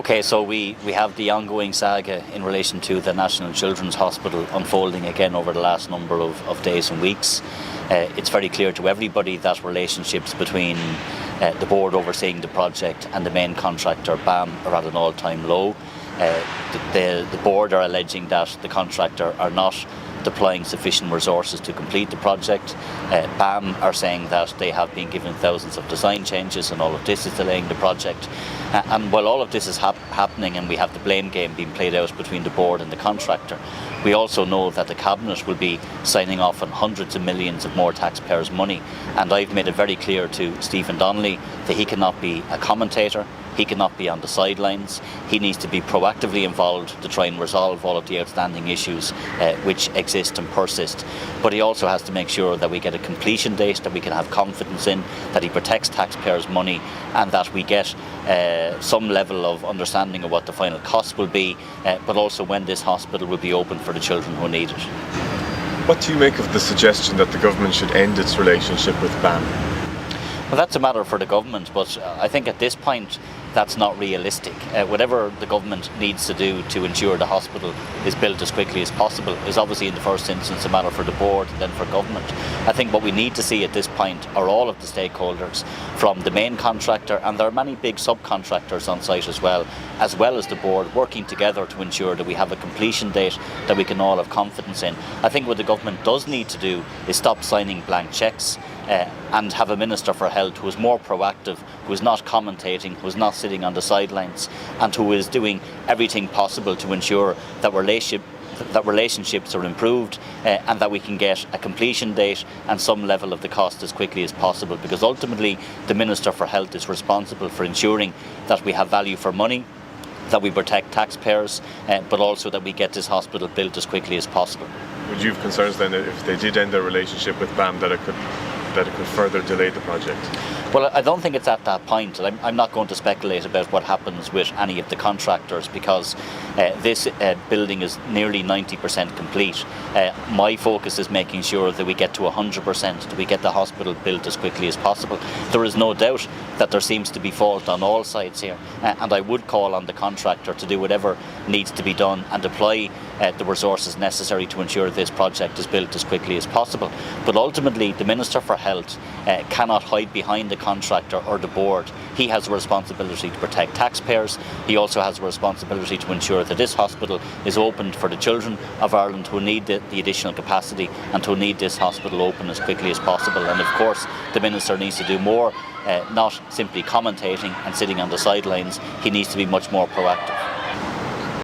Okay, so we have the ongoing saga in relation to the National Children's Hospital unfolding again over the last number of days and weeks. It's very clear to everybody that relationships between the board overseeing the project and the main contractor, BAM, are at an all-time low. The board are alleging that the contractor are not deploying sufficient resources to complete the project. BAM are saying that they have been given thousands of design changes and all of this is delaying the project. And while all of this is happening and we have the blame game being played out between the board and the contractor, we also know that the Cabinet will be signing off on hundreds of millions of more taxpayers' money. And I've made it very clear to Stephen Donnelly that he cannot be a commentator. He cannot be on the sidelines. He needs to be proactively involved to try and resolve all of the outstanding issues which exist and persist. But he also has to make sure that we get a completion date that we can have confidence in, that he protects taxpayers' money, and that we get some level of understanding of what the final cost will be, but also when this hospital will be open for the children who need it. What do you make of the suggestion that the government should end its relationship with BAM? Well, that's a matter for the government, but I think at this point that's not realistic. Whatever the government needs to do to ensure the hospital is built as quickly as possible is obviously in the first instance a matter for the board and then for government. I think what we need to see at this point are all of the stakeholders, from the main contractor, and there are many big subcontractors on site as well as the board, working together to ensure that we have a completion date that we can all have confidence in. I think what the government does need to do is stop signing blank cheques and have a Minister for Health who is more proactive, who is not commentating, who is not sitting on the sidelines, and who is doing everything possible to ensure that relationships are improved and that we can get a completion date and some level of the cost as quickly as possible, because ultimately the Minister for Health is responsible for ensuring that we have value for money, that we protect taxpayers, but also that we get this hospital built as quickly as possible. Would you have concerns then if they did end their relationship with BAM that it could further delay the project? Well, I don't think it's at that point. I'm not going to speculate about what happens with any of the contractors, because this building is nearly 90% complete. My focus is making sure that we get to 100%, that we get the hospital built as quickly as possible. There is no doubt that there seems to be fault on all sides here, and I would call on the contractor to do whatever needs to be done and deploy the resources necessary to ensure this project is built as quickly as possible. But ultimately, the Minister for Health cannot hide behind the contractor or the board. He has a responsibility to protect taxpayers. He also has a responsibility to ensure that this hospital is opened for the children of Ireland who need the additional capacity and who need this hospital open as quickly as possible. And of course, the Minister needs to do more, not simply commentating and sitting on the sidelines. He needs to be much more proactive.